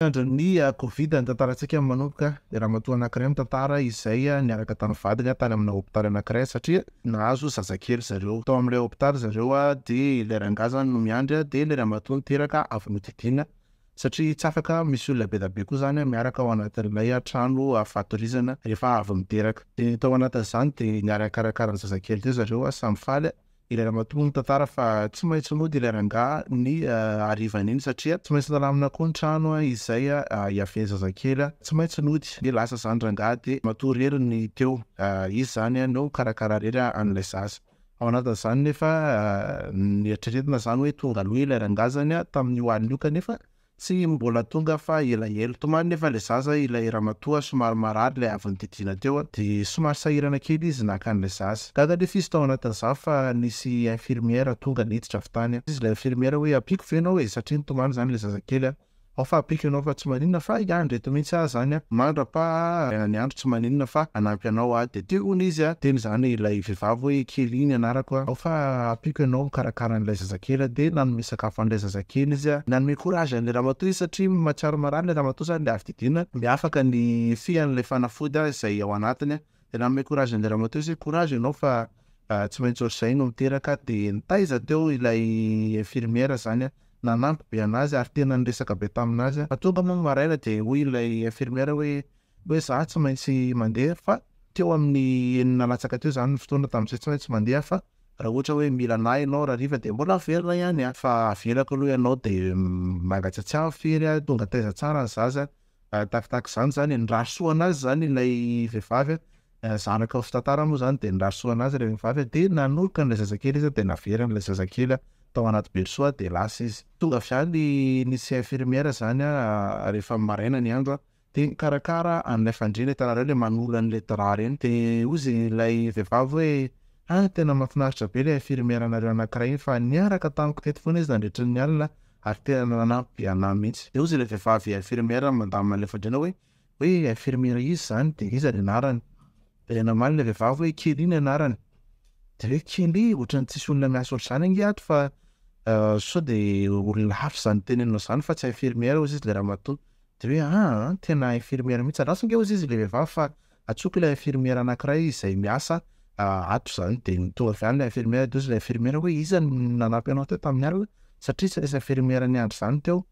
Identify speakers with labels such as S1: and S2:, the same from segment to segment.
S1: Andron'ny Covid ny tantarantsika manomboka de raha matoa anankiray amin'ny tantara izay niaraka tamin'ny vadiny tany amina hôpitaly anankiray satria nahazo zazakely zareo. Tao amin'ilay hôpitaly zareo de ilay rangazany no miandry de ilay ramatoa niteraka avy notidina satria tsy afaka misy olona be da be koa zany miaraka ao anatin'ilay trano fatorizana rehefa avy miteraka. De tao anatin'izany de niarakarakara ny zazakely teo zareo samy faly. Ilay ramatoa nitantara fa tsy maintsy mody ilay rangahy ny harivan'iny satria tsy maintsy nalamina koa ny trano izay hiafen'ny zazakely tsy maintsy nody de lasa zany rangahy de matory hery ny teo izy zany no karakara rery an'ilay zaza. Ao anatin'izany nefa nieritreretina zany hoe tonga aloha ilay rangahy zany tamin'ny hoaliny io kanefa tsy mbola tonga fa elaela tomany nefa le zaza ilay ramatoa somary marary lay avy nodidina teo de somary sahirana kely izy naka an'ilay zaza. Gaga nefa izy tao anatin'izany fa nisy infirmière tonga niditra avy tany izy ilay infirmière hoe apiko ve ianao satria nitomany zany le zazakely ao fa apiko ianao fa tsy maninona fa iandro eto mihitsy zany mandrapa ny andro tsy maninona fa anampy anao de teo hony izy teny zany ilay vehivavy hoe kely iny anarako ao fa apiko ianao mikarakara an'ilay zazakely de nanome sakafo an'ilay zazakely izy nanome courage an'ilay ramatoa izy satria mahatsiaro marary ilay ramatoa zany le avy didina miafaka ny fian'ilay fanafody izay ao anatiny de nanome courage an'ilay ramatoa izy courage ianao fa tsy maintsy ohatr'izay no miteraka de nitaiza teo ilay infirmière zany nanampy be anazy ary tena niresaka be taminazy fa tonga moa maraina de hoy ilay infirmière hoe za tsy maintsy mandeha fa teo amin'ny enina latsaka teo zany ny fotoana tamin'izay tsy maintsy mandeha fa raha ohatra hoe mila nahy ianao raha riva de mbola averina ihany fa avelako aloha ianao de mangatsiatsiahy firy tonga taiza tsara ny zaza takitaky zany zany nirasoa anazy zany ilay vehivavy zanaka fitantara moa zany de nirasoa anazy ilay vehivavy de nanoloka an'ilay zazakely izy de naverina an'ilay zazakely tao anaty berceau de lasa izy tonga avy any nisy infirmière zany rehefa maraina ny andro de karakara an'ilay fandriana hitanareo le manolo an'ilay drap reny de ozy ilay vehivavy hoe tena mahafinaritra be le infirmière anareo anankiray fa niaraka tamiko teto foana izy nandritra ny alina ary tena nanampy anahy mihitsy de ozy ilay vehivavy infirmière mandamina an'ilay fandriana hoe infirmière izy zany de iza ny anarany de namaly ilay vehivavy hoe kely iny anarany de hoe kely ohatrany tsisy olona miasa ohatr'izany ange ato fa sao de olona hafa zany tenenao zany fa tsy infirmière ozy izy le ramatoa de hoe tena infirmière mihitsy raso nge ozy izy le vehivavy fa atsoko ilay infirmière anankiray izay miasa ato zany de tonga avy any le infirmière de ozy le infirmière hoe iza nanampy anao teo tamin'ny alina satria tsy nisy infirmière niandry zany teo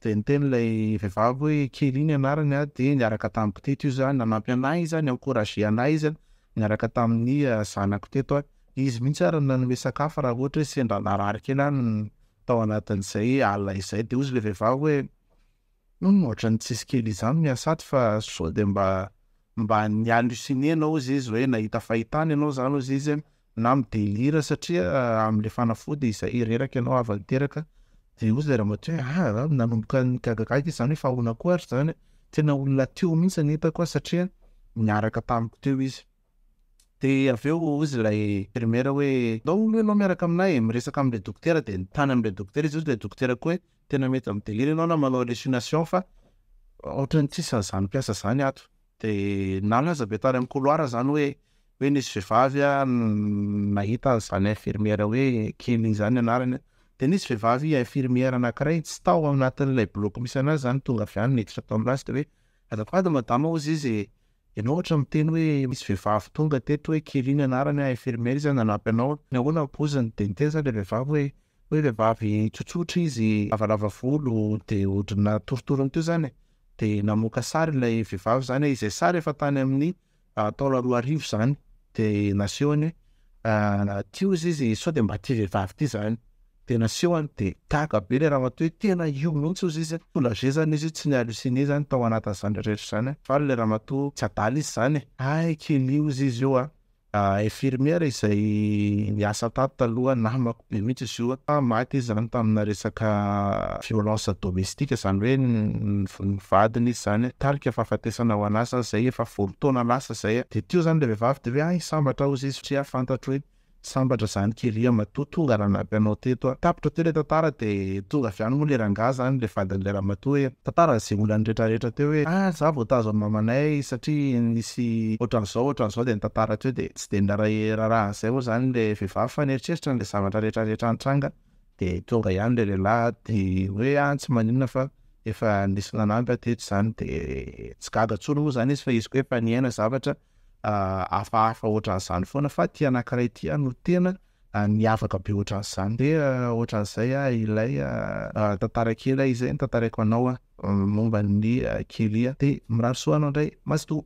S1: de niteny ilay vehivavy hoe kely iny anarany de niaraka tamiko teto io zany nanampy anahy izy niencouragé anahy izy niaraka tamin'ny zanako teto izy mihitsy ary nanome sakafo raha ohatra hoe sendra narary kely any tao anatin'izay alina izay de ozy le vehivavy hoe ohatrany tsisy kely izany miasa ato fa sao de mba nihalluciné anao ozy izy hoe nahita fahitana ianao zany ozy izy na midelira satria am'le fanafody izay reraka ianao avy niteraka de ozy le ramatoa hoe nanomboka nikagagaga izy zany hoe fa ahoana koa ary zany tena olona teo mihitsy ny hitako satria niaraka tamiko teo izy de avy eo ozy ilay infirmière hoe ianao miaraka aminay miresaka am'le dokotera de nitany am'le dokotera izy ozy le dokotera koa hoe tena mety midelira ianao na manao hallucination fa ohatrany tsisy an'izany mpiasa zany ato de nalaza be tany amin'ny couloir zany hoe nisy vehivavy nahita an'izany infirmière hoe kely zany anarany de nisy vehivavy infirmière anankiray tsy tao anatin'ilay bloc misy anazy zany tonga avy any niditra tao aminazy de hoe azafady madama ozy izy ianao ohatra miteny hoe misy vehivavy tonga teto hoe kely iny anarany infirmière izy nanampy anao nahoana poziny de niteny zany le vehivavy hoe vehivavy tsotsotra izy lavalava volo de ohatrana toritoriny teo zany de namoaka sary ilay vehivavy zany izay sary efa tany amin'ny taona 2000 zany de nasehony tio izy sao de mba tia vehivavy ty zany de nasehony de gaga be le ramatoa hoe tena io mihitsy ozy izy soulagé zany izy tsy nihalluciné zany tao anatin'izany rehetra zany fa le ramatoa tsy adala izy zany kely ozy izy io infirmière izay niasa tato taloha namako be mihitsy izy io maty izy zany tamina resaka violence domestique zany hoe ny vadiny izy zany tarika fahafatesana ho anazy zay efa 10 taona lasa zay de tio zany le vehivavy de hoe sambatra ozy izy satria fantatro hoe sambatra zany kely matoa tonga raha nampy anao teto tapitra teo le tantara de tonga avy any moa le rangahy zany le vadin'le ramatoa hoe tantara zay olany rehetrarehetra teo hoe za voatazo amin'ny mamanay satria nisy ohatran'izao de nitantara teo de tsy de niraharaha zay moa zany le vehivavy fa nieritreritra n'le zavatra rehetrarehetra antranga de tonga ihany le lehilahy de hoe tsy maninona fa efa nisy nanampy teto zany de tsy gaga tsony moa zany izy fa izy koa efa niaina zavatra hafahafa ohatran'izany foana fa ty anankiray ty no tena niavaka be ohatran'izany de ohatran'izay ilay tantara kely izay ny tantaraiko anao momba ny Kely de mirary soa anao indray mazotoa.